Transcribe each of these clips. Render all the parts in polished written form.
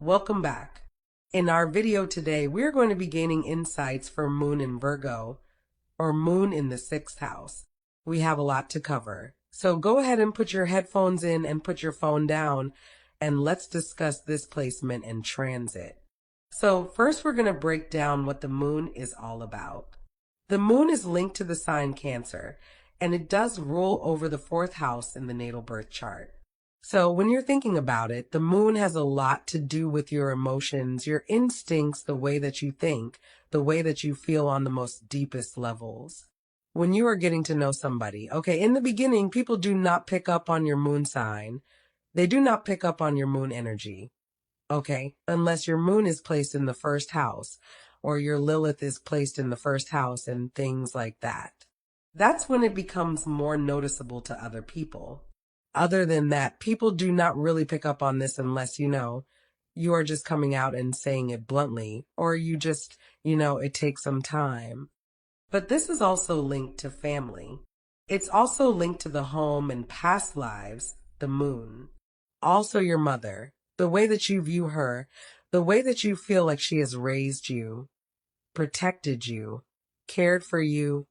Welcome back. In our video today, we're going to be gaining insights for Moon in Virgo, or Moon in the 6th house. We have a lot to cover, so go ahead and put your headphones in and put your phone down, and let's discuss this placement and transit. So first, we're going to break down what the Moon is all about. The Moon is linked to the sign Cancer, and it does rule over the 4th house in the natal birth chart. So when you're thinking about it, the Moon has a lot to do with your emotions, your instincts, the way that you think, the way that you feel on the most deepest levels. When you are getting to know somebody, okay, in the beginning, people do not pick up on your Moon sign. They do not pick up on your Moon energy, okay, unless your Moon is placed in the 1st house or your Lilith is placed in the 1st house and things like that. That's when it becomes more noticeable to other people. Other than that, people do not really pick up on this unless, you are just coming out and saying it bluntly, or you just, it takes some time. But this is also linked to family. It's also linked to the home and past lives, the Moon. Also your mother, the way that you view her, the way that you feel like she has raised you, protected you, cared for you,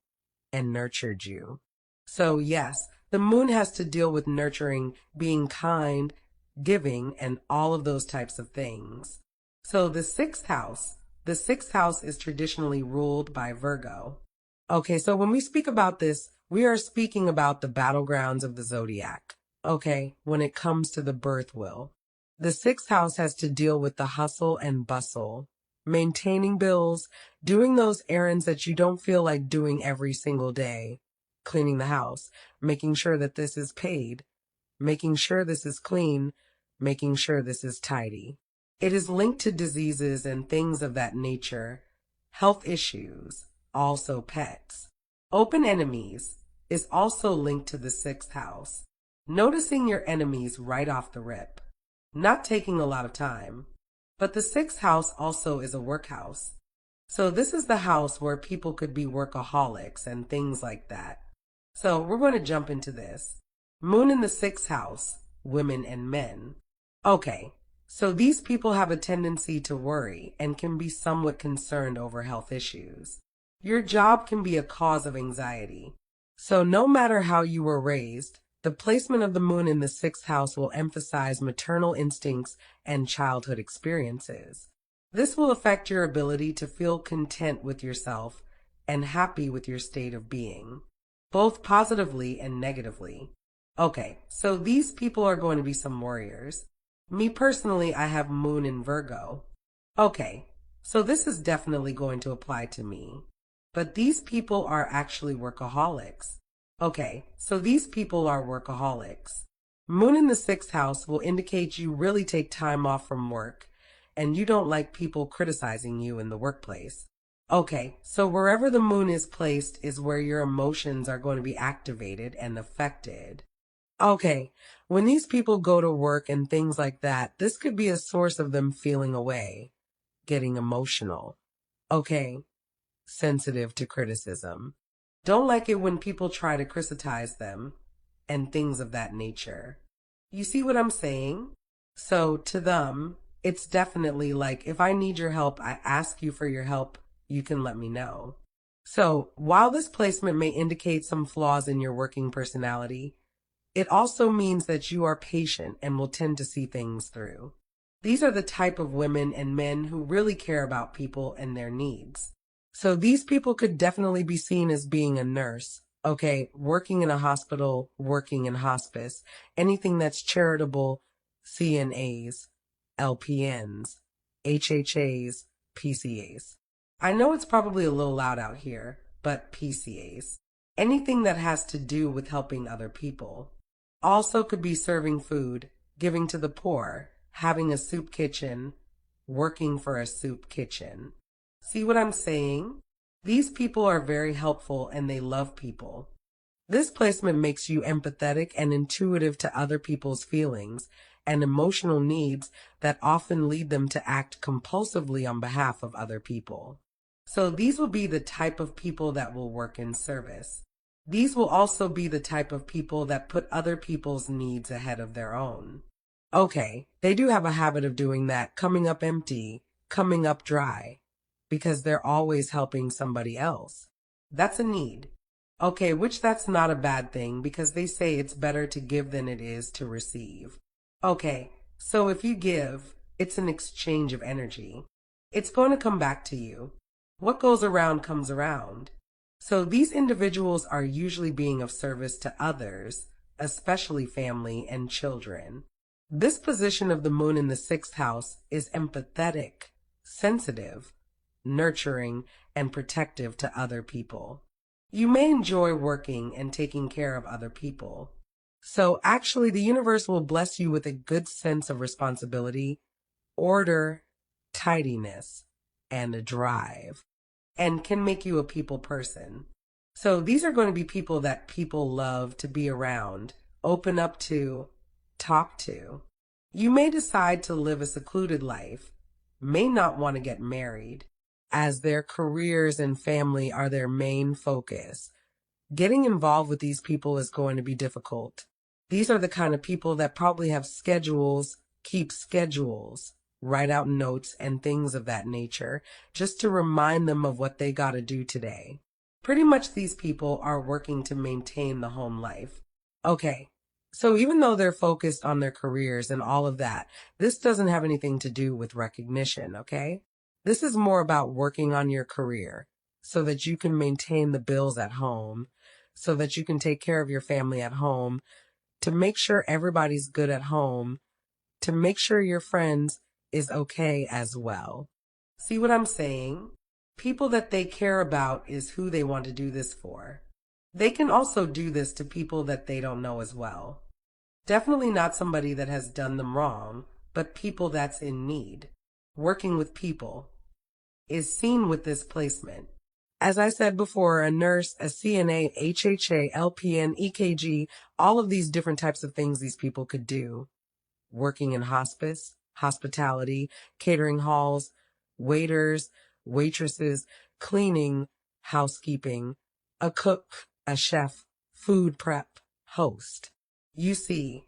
and nurtured you. So yes, the Moon has to deal with nurturing, being kind, giving, and all of those types of things. So the 6th house is traditionally ruled by Virgo. Okay, so when we speak about this, we are speaking about the battlegrounds of the zodiac. Okay, when it comes to the birth wheel. The 6th house has to deal with the hustle and bustle, maintaining bills, doing those errands that you don't feel like doing every single day. Cleaning the house, making sure that this is paid, making sure this is clean, making sure this is tidy. It is linked to diseases and things of that nature, health issues, also pets. Open enemies is also linked to the 6th house. Noticing your enemies right off the rip, not taking a lot of time. But the 6th house also is a work house. So this is the house where people could be workaholics and things like that. So we're going to jump into this. Moon in the 6th house, women and men. Okay, so these people have a tendency to worry and can be somewhat concerned over health issues. Your job can be a cause of anxiety. So no matter how you were raised, the placement of the Moon in the 6th house will emphasize maternal instincts and childhood experiences. This will affect your ability to feel content with yourself and happy with your state of being, both positively and negatively. Okay, so these people are going to be some warriors. Me personally, I have Moon in Virgo. Okay, so this is definitely going to apply to me. But these people are actually workaholics. Okay, so these people are workaholics. Moon in the 6th house will indicate you really take time off from work, and you don't like people criticizing you in the workplace. Okay, so wherever the Moon is placed is where your emotions are going to be activated and affected. Okay, when these people go to work and things like that, this could be a source of them feeling away, getting emotional. Okay, sensitive to criticism. Don't like it when people try to criticize them and things of that nature. You see what I'm saying? So to them, it's definitely like, if I need your help, I ask you for your help, you can let me know. So while this placement may indicate some flaws in your working personality, it also means that you are patient and will tend to see things through. These are the type of women and men who really care about people and their needs. So these people could definitely be seen as being a nurse, okay, working in a hospital, working in hospice, anything that's charitable, CNAs, LPNs, HHAs, PCAs. I know it's probably a little loud out here, but PCAs. Anything that has to do with helping other people. Also could be serving food, giving to the poor, having a soup kitchen, working for a soup kitchen. See what I'm saying? These people are very helpful and they love people. This placement makes you empathetic and intuitive to other people's feelings and emotional needs that often lead them to act compulsively on behalf of other people. So these will be the type of people that will work in service. These will also be the type of people that put other people's needs ahead of their own. Okay, they do have a habit of doing that, coming up empty, coming up dry, because they're always helping somebody else. That's a need. Okay, which that's not a bad thing because they say it's better to give than it is to receive. Okay, so if you give, it's an exchange of energy. It's going to come back to you. What goes around comes around. So these individuals are usually being of service to others, especially family and children. This position of the moon in the sixth house is empathetic, sensitive, nurturing, and protective to other people. You may enjoy working and taking care of other people. So actually, the universe will bless you with a good sense of responsibility, order, tidiness, and a drive, and can make you a people person. So these are going to be people that people love to be around, open up to, talk to. You may decide to live a secluded life, may not want to get married, as their careers and family are their main focus. Getting involved with these people is going to be difficult. These are the kind of people that probably have schedules, keep schedules, write out notes and things of that nature, just to remind them of what they got to do today. Pretty much these people are working to maintain the home life. Okay, so even though they're focused on their careers and all of that, this doesn't have anything to do with recognition, okay? This is more about working on your career so that you can maintain the bills at home, so that you can take care of your family at home, to make sure everybody's good at home, to make sure your friends is okay as well. See what I'm saying? People that they care about is who they want to do this for. They can also do this to people that they don't know as well. Definitely not somebody that has done them wrong, but people that's in need. Working with people is seen with this placement. As I said before, a nurse, a CNA, HHA, LPN, EKG, all of these different types of things these people could do. Working in hospice, hospitality, catering halls, waiters, waitresses, cleaning, housekeeping, a cook, a chef, food prep, host. You see,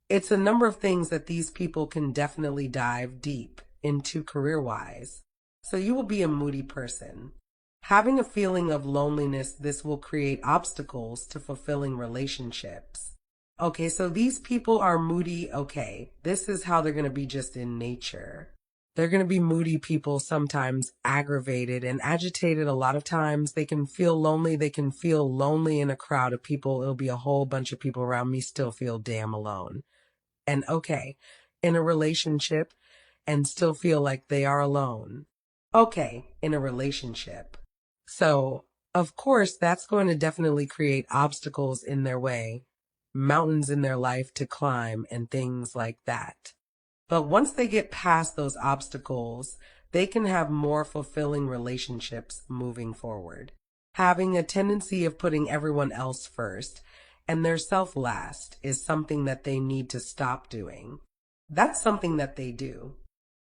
it's a number of things that these people can definitely dive deep into career-wise. So you will be a moody person. Having a feeling of loneliness, this will create obstacles to fulfilling relationships. Okay, so these people are moody. Okay, this is how they're going to be just in nature. They're going to be moody people, sometimes aggravated and agitated. A lot of times they can feel lonely. They can feel lonely in a crowd of people. It'll be a whole bunch of people around me, still feel damn alone. And okay, in a relationship and still feel like they are alone. Okay, in a relationship. So, of course, that's going to definitely create obstacles in their way, mountains in their life to climb and things like that. But once they get past those obstacles, they can have more fulfilling relationships moving forward. Having a tendency of putting everyone else first and their self last is something that they need to stop doing. That's something that they do.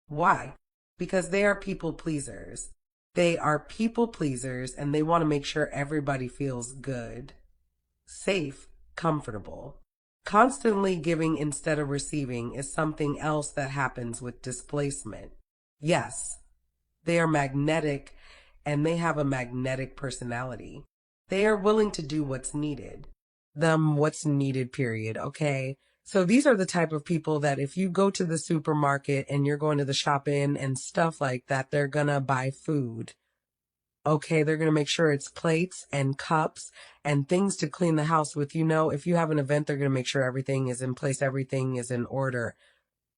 Why? Because they are people pleasers. They are people pleasers and they want to make sure everybody feels good, safe, comfortable. Constantly giving instead of receiving is something else that happens with displacement. Yes, they are magnetic and they have a magnetic personality. They are willing to do what's needed. What's needed, period, okay? So these are the type of people that if you go to the supermarket and you're going to the shop-in and stuff like that, they're gonna buy food. Okay, they're going to make sure it's plates and cups and things to clean the house with. If you have an event, they're going to make sure everything is in place, everything is in order.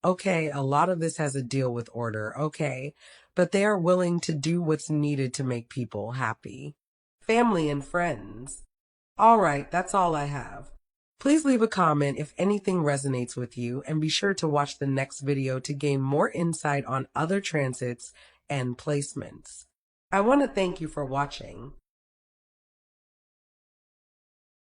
Okay, a lot of this has a deal with order, okay, but they are willing to do what's needed to make people happy. Family and friends. All right, that's all I have. Please leave a comment if anything resonates with you and be sure to watch the next video to gain more insight on other transits and placements. I want to thank you for watching.